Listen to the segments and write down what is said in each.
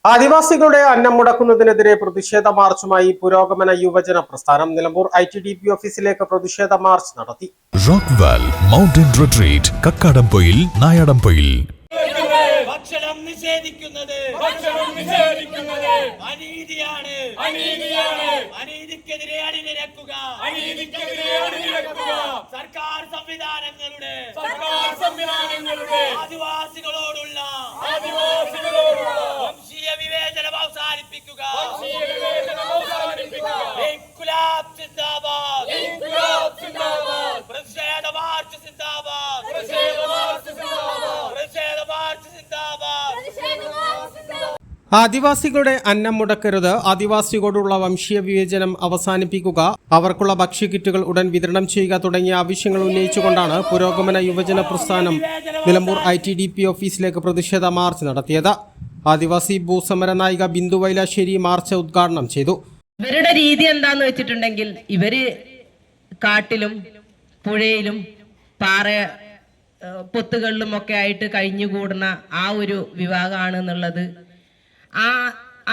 ആദിവാസികളുടെ അന്നം മുടക്കുന്നതിനെതിരെ പ്രതിഷേധ മാർച്ചുമായി പുരോഗമന യുവജന പ്രസ്ഥാനം നിലമ്പൂർ ITDP ഓഫീസിലേക്ക് പ്രതിഷേധ മാർച്ച് നടത്തി. Rockvale mountain retreat Kakkadampoyil Nayadampoyil ഭക്ഷണം നിഷേധിക്കുന്നത് അനീതിയാണ്. അനീതിക്കെതിരെ അണിനിരക്കുക. സർക്കാർ സംവിധാനങ്ങളുടെ ആദിവാസികളോടുള്ള വംശീയ വിവേചനം അവസാനിപ്പിക്കുക. ഇൻക്വിലാബ് സിന്ദാബാദ്. പ്രതിഷേധ മാർച്ച് സിന്ദാബാദ്. ആദിവാസികളുടെ അന്നം മുടക്കരുത്, ആദിവാസികളോടുള്ള വംശീയ വിവേചനം അവസാനിപ്പിക്കുക, അവർക്കുള്ള ഭക്ഷ്യക്കിറ്റുകൾ ഉടൻ വിതരണം ചെയ്യുക തുടങ്ങിയ ആവശ്യങ്ങൾ ഉന്നയിച്ചുകൊണ്ടാണ് പുരോഗമന യുവജന പ്രസ്ഥാനം നിലമ്പൂർ ITDP ഓഫീസിലേക്ക് പ്രതിഷേധ മാർച്ച് നടത്തിയത്. ആദിവാസി ഭൂസമര നായിക ബിന്ദു വൈലാശ്ശേരി മാർച്ച് ഉദ്ഘാടനം ചെയ്തു. ഇവരുടെ രീതി എന്താന്ന് വെച്ചിട്ടുണ്ടെങ്കിൽ ഇവര് കാട്ടിലും പുഴയിലും പാറ പൊത്തുകളിലും ഒക്കെ ആയിട്ട് കഴിഞ്ഞുകൂടുന്ന ആ ഒരു വിഭാഗമാണ് എന്നുള്ളത്.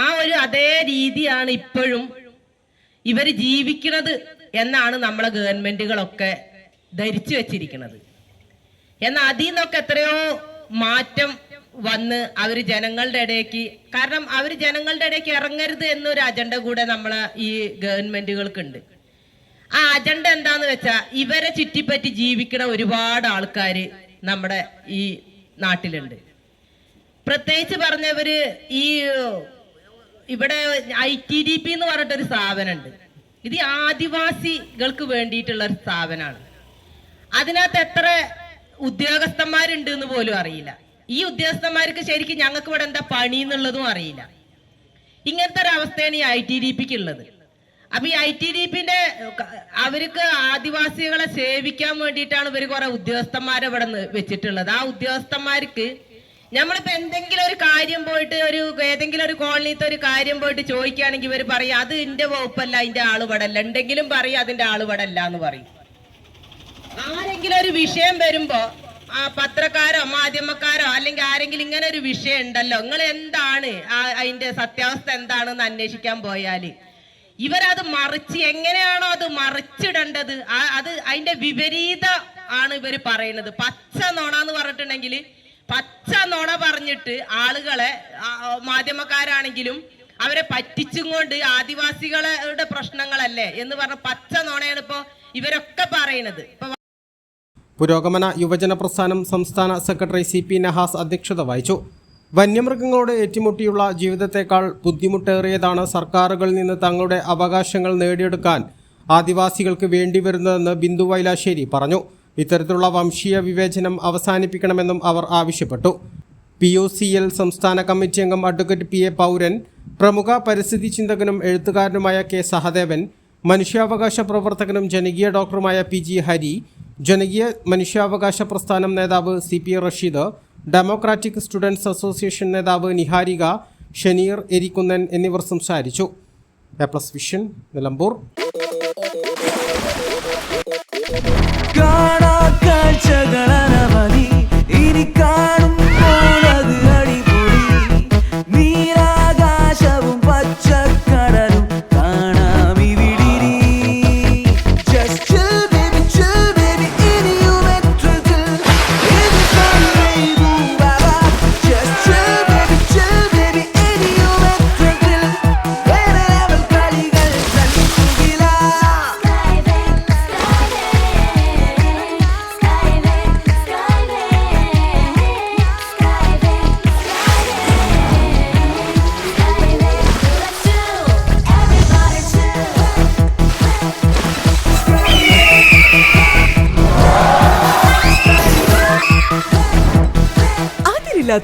ആ ഒരു അതേ രീതിയാണ് ഇപ്പോഴും ഇവർ ജീവിക്കുന്നത് എന്നാണ് നമ്മളെ ഗവൺമെന്റുകളൊക്കെ ധരിച്ചു വെച്ചിരിക്കുന്നത്. എന്നാൽ അതിൽ നിന്നൊക്കെ എത്രയോ മാറ്റം വന്ന് അവർ ജനങ്ങളുടെ ഇടയ്ക്ക്, കാരണം അവർ ജനങ്ങളുടെ ഇടയ്ക്ക് ഇറങ്ങരുത് എന്നൊരു അജണ്ട കൂടെ നമ്മളെ ഈ ഗവൺമെന്റുകൾക്കുണ്ട്. ആ അജണ്ട എന്താന്ന് വെച്ചാൽ ഇവരെ ചുറ്റിപ്പറ്റി ജീവിക്കുന്ന ഒരുപാട് ആൾക്കാർ നമ്മുടെ ഈ നാട്ടിലുണ്ട്. പ്രത്യേകിച്ച് പറഞ്ഞവര് ഈ ഇവിടെ ITDP എന്ന് പറഞ്ഞിട്ടൊരു സ്ഥാപനമുണ്ട്. ഇത് ആദിവാസികൾക്ക് വേണ്ടിയിട്ടുള്ള ഒരു സ്ഥാപനമാണ്. അതിനകത്ത് എത്ര ഉദ്യോഗസ്ഥന്മാരുണ്ട് എന്ന് പോലും അറിയില്ല. ഈ ഉദ്യോഗസ്ഥന്മാർക്ക് ശരിക്കും ഞങ്ങൾക്ക് ഇവിടെ എന്താ പണി എന്നുള്ളതും അറിയില്ല. ഇങ്ങനത്തെ ഒരു അവസ്ഥയാണ് ഈ ITDPക്ക് ഉള്ളത്. അപ്പൊ ഈ ITDPന്റെ അവർക്ക് ആദിവാസികളെ സേവിക്കാൻ വേണ്ടിയിട്ടാണ് ഇവർ കുറെ ഉദ്യോഗസ്ഥന്മാരെ ഇവിടെ വെച്ചിട്ടുള്ളത്. ആ ഉദ്യോഗസ്ഥന്മാർക്ക് നമ്മളിപ്പോ എന്തെങ്കിലും ഒരു കാര്യം പോയിട്ട് ഏതെങ്കിലും ഒരു കോളനിത്തെ ഒരു കാര്യം പോയിട്ട് ചോദിക്കുകയാണെങ്കിൽ ഇവർ പറയും അത് എന്റെ വകുപ്പല്ല, അതിന്റെ ആള് പടല്ല. എന്തെങ്കിലും പറയും അതിന്റെ ആള് പടല്ല എന്ന് പറയും. ആരെങ്കിലും ഒരു വിഷയം വരുമ്പോ ആ പത്രക്കാരോ മാധ്യമക്കാരോ അല്ലെങ്കിൽ ആരെങ്കിലും ഇങ്ങനെ ഒരു വിഷയം ഉണ്ടല്ലോ, നിങ്ങൾ എന്താണ് അതിന്റെ സത്യാവസ്ഥ എന്താണെന്ന് അന്വേഷിക്കാൻ പോയാല് ഇവരത് മറിച്ച് എങ്ങനെയാണോ അത് മറിച്ചിടേണ്ടത് അത് അതിന്റെ വിപരീത ആണ് ഇവർ പറയുന്നത്. പച്ച നോണ എന്ന് പറഞ്ഞിട്ടുണ്ടെങ്കിൽ പച്ച നോണ പറഞ്ഞിട്ട് ആളുകളെ മാധ്യമക്കാരാണെങ്കിലും അവരെ പറ്റിച്ചും കൊണ്ട് ആദിവാസികളുടെ പ്രശ്നങ്ങളല്ലേ എന്ന് പറഞ്ഞ പച്ച നോണയാണ് ഇപ്പോ ഇവരൊക്കെ പറയുന്നത്. പുരോഗമന യുവജന പ്രസ്ഥാനം സംസ്ഥാന സെക്രട്ടറി CP നഹാസ് അധ്യക്ഷത വഹിച്ചു. വന്യമൃഗങ്ങളോട് ഏറ്റുമുട്ടിയുള്ള ജീവിതത്തെക്കാൾ ബുദ്ധിമുട്ടേറിയതാണ് സർക്കാരുകളിൽ നിന്ന് തങ്ങളുടെ അവകാശങ്ങൾ നേടിയെടുക്കാൻ ആദിവാസികൾക്ക് വേണ്ടിവരുന്നതെന്ന് ബിന്ദു വൈലാശ്ശേരി പറഞ്ഞു. ഇത്തരത്തിലുള്ള വംശീയ വിവേചനം അവസാനിപ്പിക്കണമെന്നും അവർ ആവശ്യപ്പെട്ടു. POCL സംസ്ഥാന കമ്മിറ്റി അംഗം അഡ്വക്കേറ്റ് PA പൗരൻ, പ്രമുഖ പരിസ്ഥിതി ചിന്തകനും എഴുത്തുകാരനുമായ K സഹദേവൻ, മനുഷ്യാവകാശ പ്രവർത്തകനും ജനകീയ ഡോക്ടറുമായ PG ഹരി, ജനകീയ മനുഷ്യാവകാശ പ്രസ്ഥാനം നേതാവ് CP Rashid, democratic students association നേതാവ് നിഹാരിക, ഷനീർ എരിക്കുന്നൻ എന്നിവർ സംസാരിച്ചു. A+ vision Nilambur.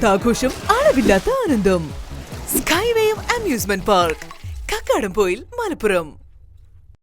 ആഘോഷം, അളവില്ലാത്ത ആനന്ദം. സ്കൈവേയും അമ്യൂസ്മെന്റ് പാർക്ക്, കക്കാടംപൊയിൽ, മലപ്പുറം.